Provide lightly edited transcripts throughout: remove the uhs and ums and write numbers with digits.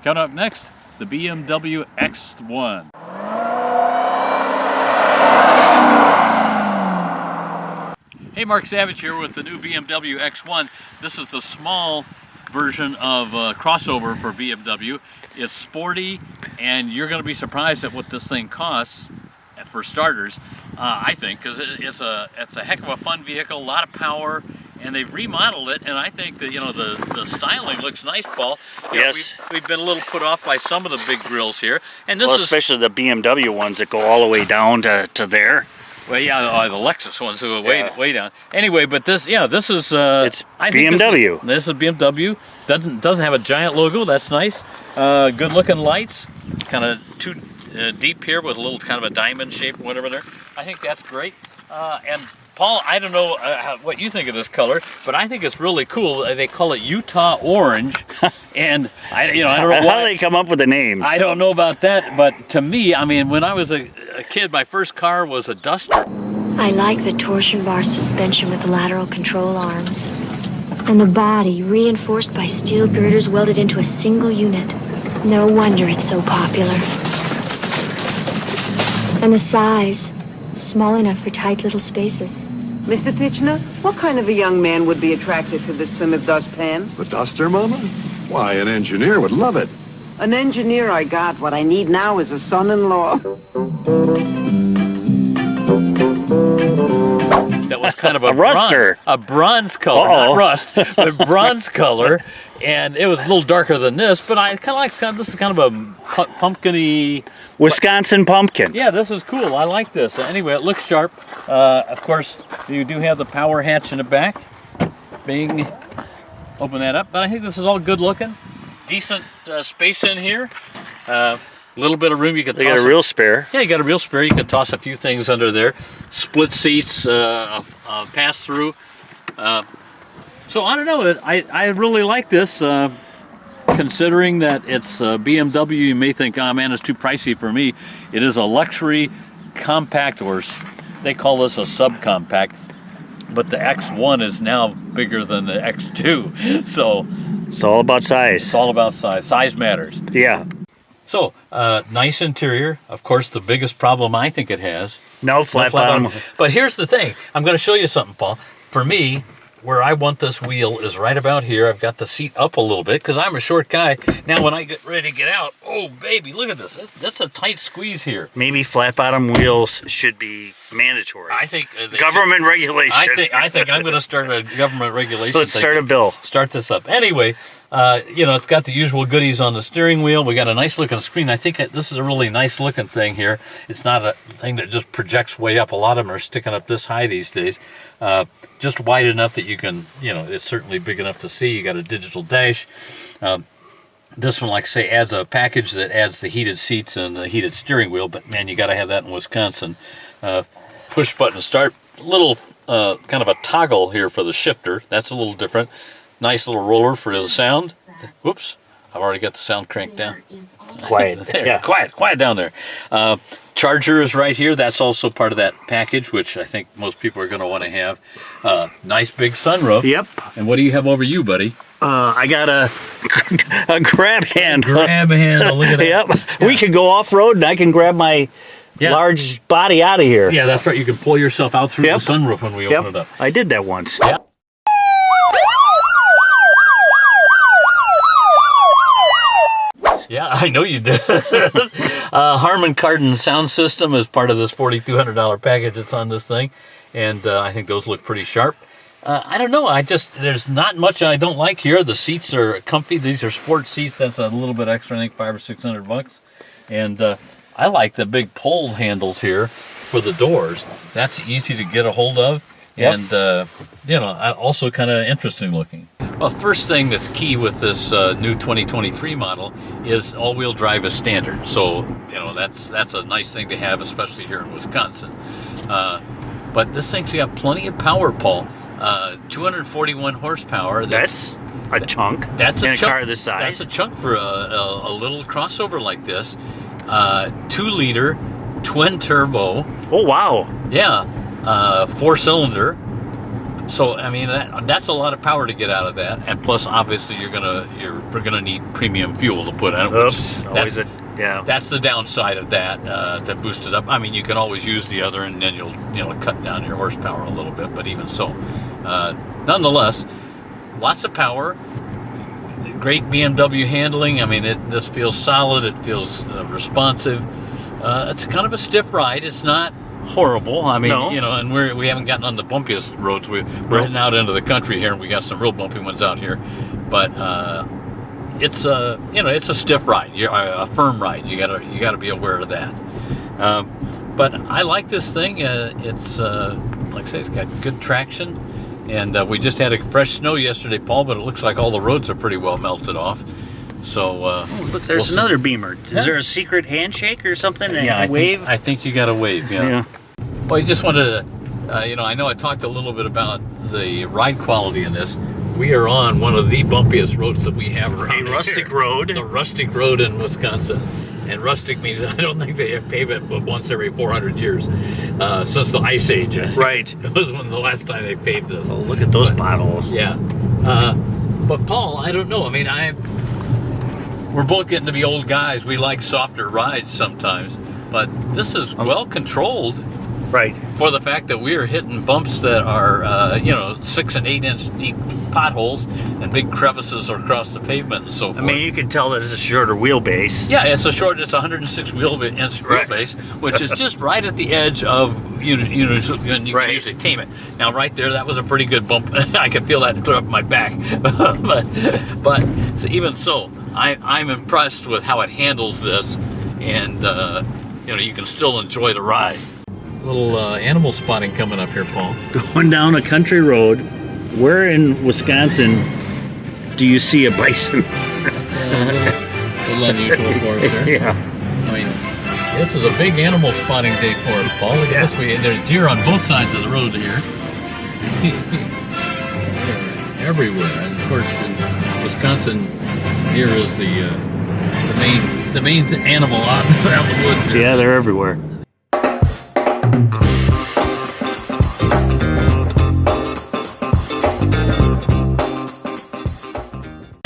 Coming up next, the BMW X1. Hey, Mark Savage here with the new BMW X1. This is the small version of crossover for BMW. It's sporty, and you're going to be surprised at what this thing costs for starters, I think, because it's a heck of a fun vehicle, a lot of power, and they've remodeled it, and I think that, you know, the styling looks nice, Paul. You yes. know, we've been a little put off by some of the big grills here, and this especially the BMW ones that go all the way down to there. Well, yeah, the Lexus ones go way down. Anyway, but this, yeah, this is it's BMW. This is BMW. Doesn't have a giant logo. That's nice. Good looking lights. Kind of too deep here with a little kind of a diamond shape or whatever there. I think that's great. And Paul, I don't know what you think of this color, but I think it's really cool. They call it Utah Orange, and I don't know why. How do they come up with the names? I don't know about that, but to me, I mean, when I was a kid, my first car was a Duster. I like the torsion bar suspension with the lateral control arms, and the body reinforced by steel girders welded into a single unit. No wonder it's so popular. And the size. Small enough for tight little spaces. Mr. Titchener, what kind of a young man would be attracted to this Plymouth dustpan? The Duster, Mama? Why, an engineer would love it. An engineer I got. What I need now is a son-in-law. That was kind of a ruster. A bronze color, not rust, but bronze color, and it was a little darker than this. But I kind of like this is kind of a pumpkin-y. Wisconsin pumpkin. Yeah, this is cool. I like this. Anyway, it looks sharp. Of course, you do have the power hatch in the back. Bing. Open that up. But I think this is all good looking. Decent space in here. A little bit of room you could toss. You got a real spare. Yeah, you got a real spare. You can toss a few things under there. Split seats, pass through. So I don't know. I really like this. Considering that it's BMW, you may think, oh man, it's too pricey for me. It is a luxury compact, or they call this a subcompact, but the X1 is now bigger than the X2. So it's all about size. It's all about size. Size matters. Yeah. So nice interior. Of course, the biggest problem I think it has. No flat bottom. But here's the thing. I'm going to show you something, Paul. For me, where I want this wheel is right about here. I've got the seat up a little bit because I'm a short guy. Now when I get ready to get out, oh baby, look at this. That's a tight squeeze here. Maybe flat bottom wheels should be mandatory. I think government regulation. I think I'm going to start a government regulation. Let's start a bill. Start this up. Anyway, you know, it's got the usual goodies on the steering wheel. We got a nice looking screen. I think this is a really nice looking thing here. It's not a thing that just projects way up. A lot of them are sticking up this high these days. Just wide enough that you can, you know, it's certainly big enough to see. You got a digital dash. This one, like I say, adds a package that adds the heated seats and the heated steering wheel, but man, you got to have that in Wisconsin. Push button start. Little kind of a toggle here for the shifter. That's a little different. Nice little roller for the sound. Whoops, I've already got the sound cranked down. Quiet. There, yeah. Quiet down there. Charger is right here. That's also part of that package, which I think most people are going to want to have. Nice big sunroof. Yep. And what do you have over you, buddy? I got a grab handle. Grab handle. Look at that. Yep. Yeah. We can go off road and I can grab my large body out of here. Yeah, that's right. You can pull yourself out through the sunroof when we open it up. I did that once. Yep. Yeah, I know you did. Harman Kardon sound system is part of this $4,200 package that's on this thing, and I think those look pretty sharp. I don't know. There's not much I don't like here. The seats are comfy. These are sport seats. That's a little bit extra. I think $500 or $600. And I like the big pull handles here for the doors. That's easy to get a hold of. Yep. And, you know, also kind of interesting looking. Well, first thing that's key with this new 2023 model is all-wheel drive is standard. So, you know, that's a nice thing to have, especially here in Wisconsin. But this thing's got plenty of power, Paul. 241 horsepower. That's a chunk. That's in a chunk. Car this size. That's a chunk for a little crossover like this. 2-liter twin turbo. Oh wow! Yeah, 4-cylinder. So I mean that's a lot of power to get out of that, and plus obviously you're gonna need premium fuel to put in it. Oops, always yeah. That's the downside of that, to boost it up. I mean, you can always use the other, and then you'll cut down your horsepower a little bit. But even so, nonetheless, lots of power. Great BMW handling. I mean, this feels solid. It feels responsive. It's kind of a stiff ride. It's not horrible. I mean, no. And we haven't gotten on the bumpiest roads. We're heading out into the country here, and we got some real bumpy ones out here. But it's a stiff ride. A firm ride. You gotta be aware of that. But I like this thing. It's like I say, it's got good traction, and we just had a fresh snow yesterday, Paul. But it looks like all the roads are pretty well melted off. So oh, look, there's another Beamer. Is there a secret handshake or something? Yeah, wave? I think you got to wave. Yeah. Well, I just wanted to, I know I talked a little bit about the ride quality in this. We are on one of the bumpiest roads that we have around A rustic here. road. The rustic road in Wisconsin. And rustic means I don't think they have pavement but once every 400 years since the Ice Age. Right. It was when the last time they paved this. Oh, look at those potholes. Yeah. But Paul, I don't know. I mean, we're both getting to be old guys. We like softer rides sometimes, but this is well controlled. Right. For the fact that we are hitting bumps that are, 6 and 8 inch deep potholes and big crevices across the pavement and so forth. I mean, you can tell that it's a shorter wheelbase. Yeah, it's 106 inch wheelbase, which is just right at the edge of you can usually tame it. Now, right there, that was a pretty good bump. I can feel that clear up my back. but even so, I'm impressed with how it handles this, and you can still enjoy the ride. Little animal spotting coming up here, Paul. Going down a country road, where in Wisconsin do you see a bison? A little unusual for us there. Yeah. I mean, this is a big animal spotting day for us, Paul. Look at this. There's deer on both sides of the road here. Everywhere. And of course, in Wisconsin, deer is the main animal out in the woods here. Yeah, they're everywhere.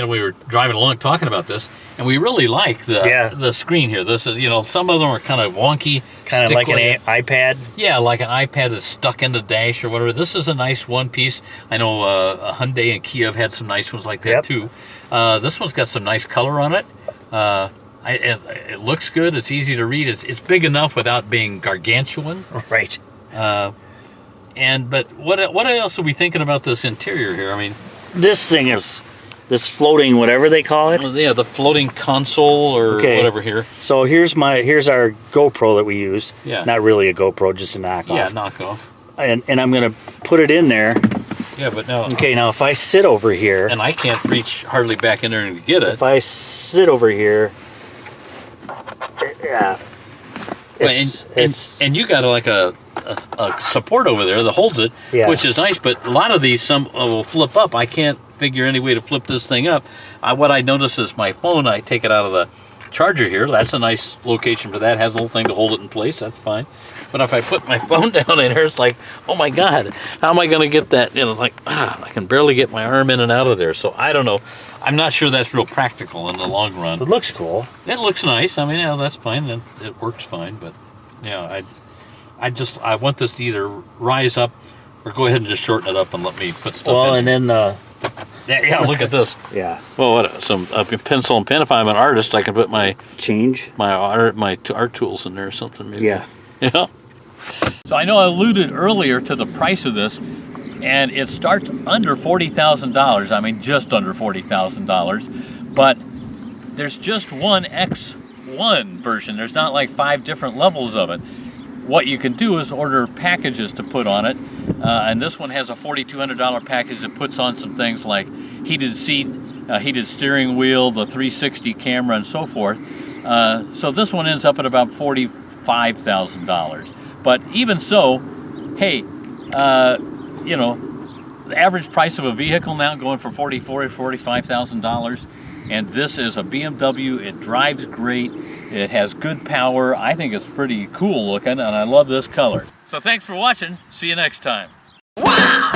We were driving along talking about this, and we really like the screen here. This is, some of them are kind of wonky, kind of like an iPad. Yeah, like an iPad that's stuck in the dash or whatever. This is a nice one piece. I know Hyundai and Kia have had some nice ones like that too. This one's got some nice color on it. It looks good. It's easy to read. It's big enough without being gargantuan. Right. But what else are we thinking about this interior here? I mean, this thing is this floating whatever they call it. Yeah, the floating console or whatever here. So here's our GoPro that we use. Yeah. Not really a GoPro, just a knockoff. Yeah, knockoff. And I'm gonna put it in there. Yeah, but now. Okay, now if I sit over here. And I can't reach hardly back in there and get it. If I sit over here. Yeah. And you got like a support over there that holds it, which is nice. But a lot of these, some will flip up. I can't figure any way to flip this thing up. What I notice is my phone, I take it out of the charger here. That's a nice location for that. It has a little thing to hold it in place. That's fine. But if I put my phone down in here, it's like, oh my God, how am I going to get that? It's like, I can barely get my arm in and out of there. So I don't know. I'm not sure that's real practical in the long run. It looks cool. It looks nice. I mean, that's fine. It works fine. But yeah, I want this to either rise up or go ahead and just shorten it up and let me put stuff in. Well, and then yeah, look at this. Yeah. Well, what some pencil and pen. If I'm an artist, I can put my art tools in there or something. Maybe. Yeah. Yeah. So I know I alluded earlier to the price of this, and it starts under $40,000. I mean, just under $40,000. But there's just one X1 version. There's not like 5 different levels of it. What you can do is order packages to put on it, and this one has a $4,200 package that puts on some things like heated seat, heated steering wheel, the 360 camera, and so forth. So this one ends up at about $45,000. But even so, hey, the average price of a vehicle now going for $45,000, and this is a BMW. It drives great. It has good power. I think it's pretty cool looking, and I love this color. So thanks for watching. See you next time. Wow!